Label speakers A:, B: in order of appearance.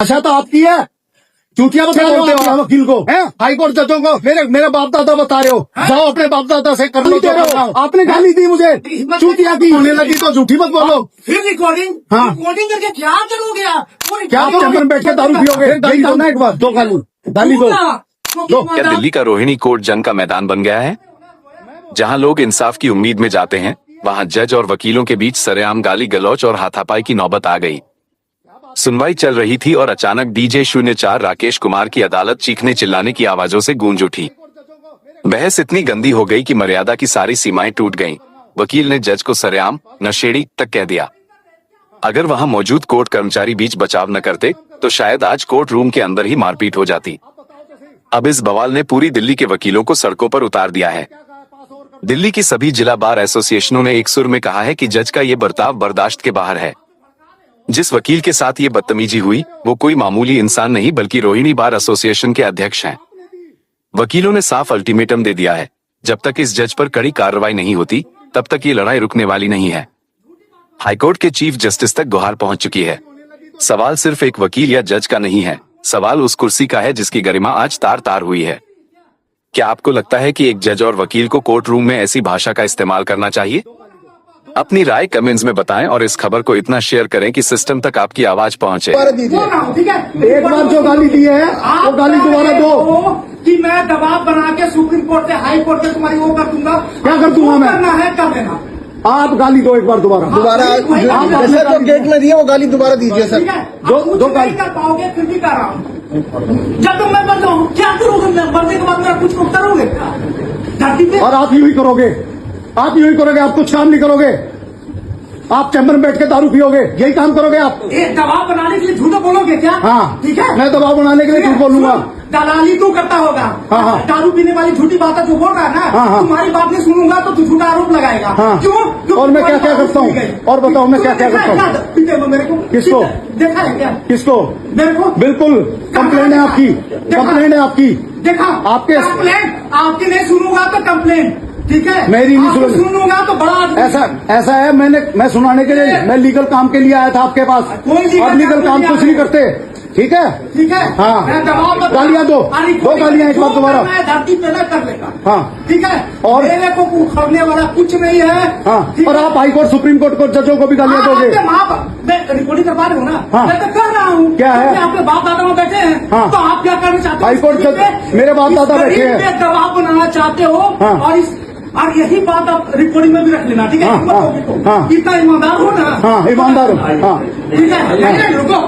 A: भाषा तो आपकी है, चूतिया बता रहे हो आप वकील को, हाई कोर्ट जजों को, मेरे बाप दादा बता रहे हो, जाओ अपने बाप दादा से कर लो। आपने गाली दी मुझे, चूतिया की होने लगी तो झूठी मत बोलो।
B: फिर रिकॉर्डिंग रिकॉर्डिंग करके क्या करोगे आप?
A: क्या आप चंदन बैठ के दारू पियोगे? गाली दो ना एक बार, दो गाली दो।
C: क्या दिल्ली का रोहिणी कोर्ट जंग का मैदान बन गया है? जहां लोग इंसाफ की उम्मीद में जाते हैं, वहां जज और वकीलों के बीच सरेआम गाली गलौच और हाथापाई की नौबत आ गई। सुनवाई चल रही थी और अचानक DJ 04 राकेश कुमार की अदालत चीखने चिल्लाने की आवाजों से गूंज उठी। बहस इतनी गंदी हो गई कि मर्यादा की सारी सीमाएं टूट गईं। वकील ने जज को सरेआम नशेड़ी तक कह दिया। अगर वहां मौजूद कोर्ट कर्मचारी बीच बचाव न करते तो शायद आज कोर्ट रूम के अंदर ही मारपीट हो जाती। अब इस बवाल ने पूरी दिल्ली के वकीलों को सड़कों पर उतार दिया है। दिल्ली की सभी जिला बार एसोसिएशनों ने एक सुर में कहा है कि जज का ये बर्ताव बर्दाश्त के बाहर है। जिस वकील के साथ ये बदतमीजी हुई वो कोई मामूली इंसान नहीं बल्कि रोहिणी बार एसोसिएशन के अध्यक्ष हैं। वकीलों ने साफ अल्टीमेटम दे दिया है, जब तक इस जज पर कड़ी कार्रवाई नहीं होती तब तक ये लड़ाई रुकने वाली नहीं है। हाईकोर्ट के चीफ जस्टिस तक गुहार पहुंच चुकी है। सवाल सिर्फ एक वकील या जज का नहीं है, सवाल उस कुर्सी का है जिसकी गरिमा आज तार तार हुई है। क्या आपको लगता है कि एक जज और वकील को कोर्ट रूम में ऐसी भाषा का इस्तेमाल करना चाहिए? अपनी राय कमेंट्स में बताएं और इस खबर को इतना शेयर करें कि सिस्टम तक आपकी आवाज पहुंचे।
A: एक बार जो गाली दी है वो गाली दोबारा दो
B: कि मैं दबाव बना के सुप्रीम कोर्ट से हाई कोर्ट से तुम्हारी वो कर दूंगा।
A: क्या कर दूंगा मैं?
B: करना है कर देना।
A: आप गाली दो एक बार दोबारा
D: जैसे तो गेट में दिए वो गाली दोबारा दीजिए सर।
B: दो गाली कर पाओगे फिर भी कर रहा हूँ। जब तुम मैं बन जाऊँ क्या करोगे? मैं बनने के बाद मेरा कुछ करोगे धरती पे?
A: और आप यूं ही करोगे, आप यूं ही करोगे, आप कुछ काम नहीं करोगे। आप चैम्बर में बैठ के दारू पियोगे, यही काम करोगे आप?
B: दबाव बनाने के लिए झूठ बोलोगे क्या?
A: हाँ
B: ठीक है,
A: मैं दबाव बनाने के लिए झूठ बोलूंगा।
B: दलाली तू करता होगा।
A: हाँ।
B: दारू पीने वाली झूठी बातें जो बोल रहा है ना,
A: हाँ।
B: तुम्हारी बात नहीं सुनूंगा तो तू झूठा आरोप लगाएगा।
A: हाँ।
B: क्यों?
A: और मैं क्या क्या करता हूँ? और बताओ मैं क्या क्या करता हूँ?
B: पीते हो मेरे को?
A: किसको
B: देखा है क्या?
A: किसको?
B: मेरे को
A: बिल्कुल कंप्लेंट है आपकी, कंप्लेंट है आपकी।
B: देखा
A: आपके
B: कंप्लेंट आपकी नहीं सुनूंगा तो कंप्लेंट, ठीक है?
A: मेरी नहीं
B: सुनूंगा तो बड़ा
A: ऐसा है। मैं सुनाने के लिए, मैं लीगल काम के लिए आया था आपके पास।
B: कोई
A: लीगल काम कुछ नहीं करते, ठीक है?
B: ठीक है।
A: हाँ,
B: मैं दबाव
A: गालियां दो गालियां एक बार दोबारा।
B: मैं धरती पे न कर लेगा।
A: हाँ
B: ठीक है।
A: और
B: मेरे को उखड़ने वाला कुछ नहीं है।
A: हाँ, और आप हाई कोर्ट सुप्रीम कोर्ट को जजों को भी गालियां दोगे?
B: मैं रिकॉर्डिंग करवा रही हूँ ना।
A: हाँ।
B: मैं तो कर रहा हूँ।
A: क्या है?
B: आपके बाप दादा में बैठे हैं।
A: हाँ।
B: तो आप क्या करना चाहते हो?
A: हाई कोर्ट जज मेरे बाप दादा बैठे हैं।
B: दबाव बनाना चाहते हो।
A: हाँ।
B: और यही बात आप रिकॉर्डिंग में भी रख लेना, ठीक है?
A: हाँ।
B: इतना ईमानदार हो ना।
A: हाँ ईमानदार हो। हाँ
B: ठीक है। रुको